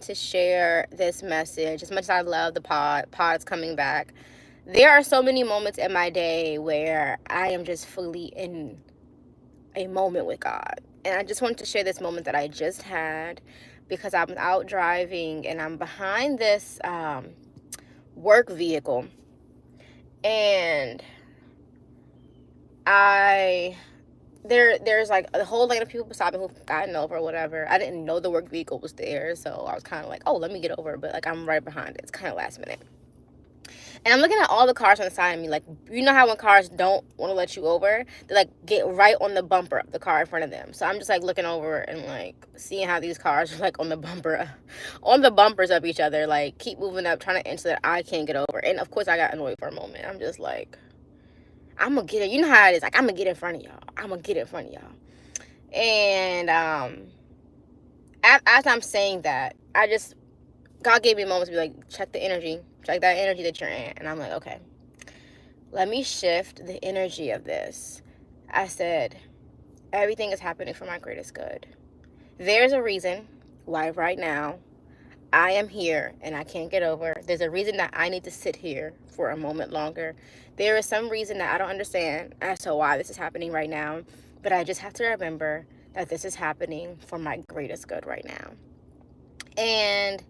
to share this message. As much as I love the pod's coming back. There are so many moments in my day where I am just fully in a moment with God. And I just wanted to share this moment that I just had because I'm out driving and I'm behind this work vehicle. And there's like a whole lane of people beside me who've gotten over or whatever. I didn't know the work vehicle was there, so I was kind of like, oh, let me get over, but like I'm right behind it. It's kind of last minute. And I'm looking at all the cars on the side of me. Like, you know how when cars don't want to let you over, they like get right on the bumper of the car in front of them. So I'm just like looking over and like seeing how these cars are like on the bumpers of each other, like keep moving up, trying to enter that I can't get over. And of course I got annoyed for a moment. I'm just like, I'm gonna get it. You know how it is. Like, I'm gonna get in front of y'all. I'm gonna get in front of y'all. And as I'm saying that, God gave me a moment to be like, check the energy, check that energy that you're in. And I'm like, okay, let me shift the energy of this. I said, everything is happening for my greatest good. There's a reason why right now I am here and I can't get over. There's a reason that I need to sit here for a moment longer. There is some reason that I don't understand as to why this is happening right now, but I just have to remember that this is happening for my greatest good right now. And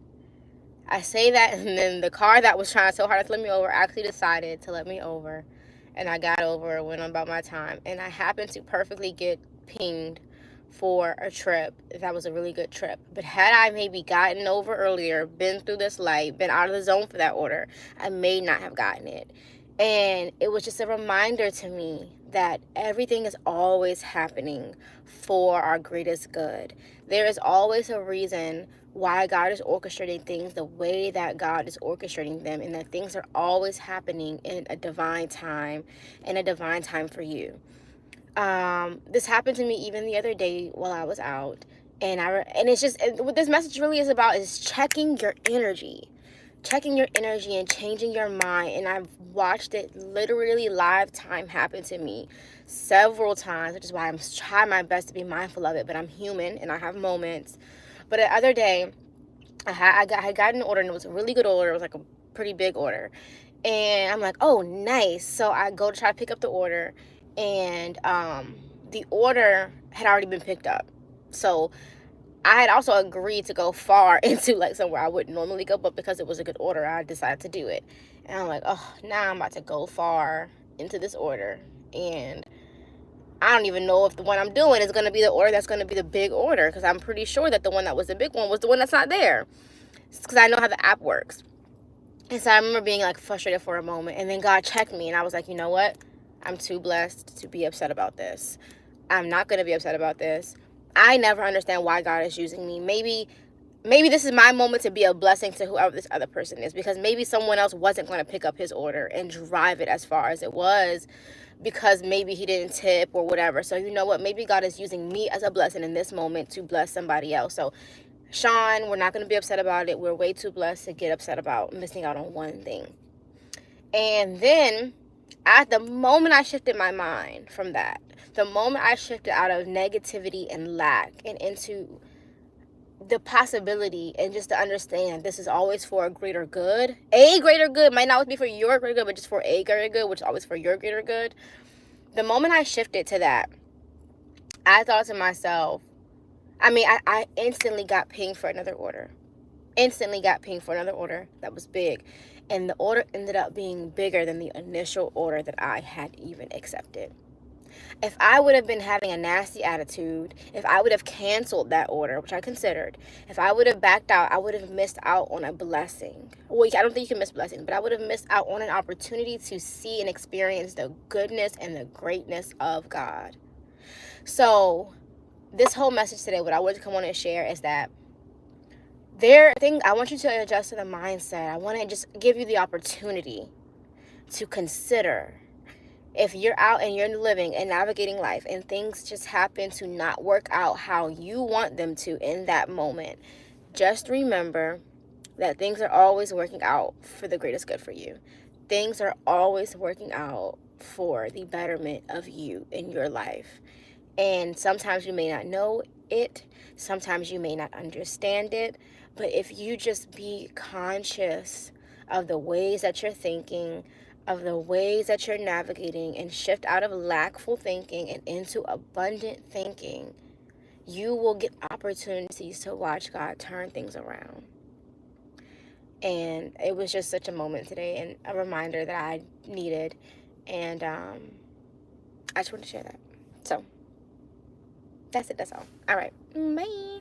I say that, and then the car that was trying so hard to let me over actually decided to let me over. And I got over, went on about my time. And I happened to perfectly get pinged for a trip. That was a really good trip. But had I maybe gotten over earlier, been through this light, been out of the zone for that order, I may not have gotten it. And it was just a reminder to me that everything is always happening for our greatest good. There is always a reason why God is orchestrating things the way that God is orchestrating them, and that things are always happening in a divine time, for you. This happened to me even the other day while I was out, and it's just, what this message really is about is checking your energy. Checking your energy and changing your mind. And I've watched it literally live time happen to me several times, which is why I'm trying my best to be mindful of it. But I'm human and I have moments. But the other day, I had gotten an order, and it was a really good order. It was like a pretty big order. And I'm like, oh, nice. So I go to try to pick up the order, and the order had already been picked up. So I had also agreed to go far into like somewhere I wouldn't normally go, but because it was a good order, I decided to do it. And I'm like, oh, now I'm about to go far into this order. And I don't even know if the one I'm doing is going to be the order that's going to be the big order, because I'm pretty sure that the one that was the big one was the one that's not there, because I know how the app works. And so I remember being like frustrated for a moment, and then God checked me, and I was like, you know what? I'm too blessed to be upset about this. I'm not going to be upset about this. I never understand why God is using me. Maybe this is my moment to be a blessing to whoever this other person is, because maybe someone else wasn't going to pick up his order and drive it as far as it was, because maybe he didn't tip or whatever. So you know what? Maybe God is using me as a blessing in this moment to bless somebody else. So Sean, we're not going to be upset about it. We're way too blessed to get upset about missing out on one thing. And then at the moment I shifted my mind from that, the moment I shifted out of negativity and lack and into the possibility, and just to understand this is always for a greater good. A greater good might not always be for your greater good, but just for a greater good, which is always for your greater good. The moment I shifted to that, I thought to myself, I instantly got pinged for another order. Instantly got pinged for another order that was big. And the order ended up being bigger than the initial order that I had even accepted. If I would have been having a nasty attitude, if I would have canceled that order, which I considered, if I would have backed out, I would have missed out on a blessing. Well, I don't think you can miss blessings, but I would have missed out on an opportunity to see and experience the goodness and the greatness of God. So this whole message today, what I want to come on and share is that I want you to adjust to the mindset. I want to just give you the opportunity to consider, if you're out and you're living and navigating life and things just happen to not work out how you want them to in that moment, just remember that things are always working out for the greatest good for you. Things are always working out for the betterment of you in your life. And sometimes you may not know it, sometimes you may not understand it, But if you just be conscious of the ways that you're thinking, of the ways that you're navigating, and shift out of lackful thinking and into abundant thinking, you will get opportunities to watch God turn things around. And it was just such a moment today and a reminder that I needed. And I just wanted to share that. So that's it. That's all. All right. Bye.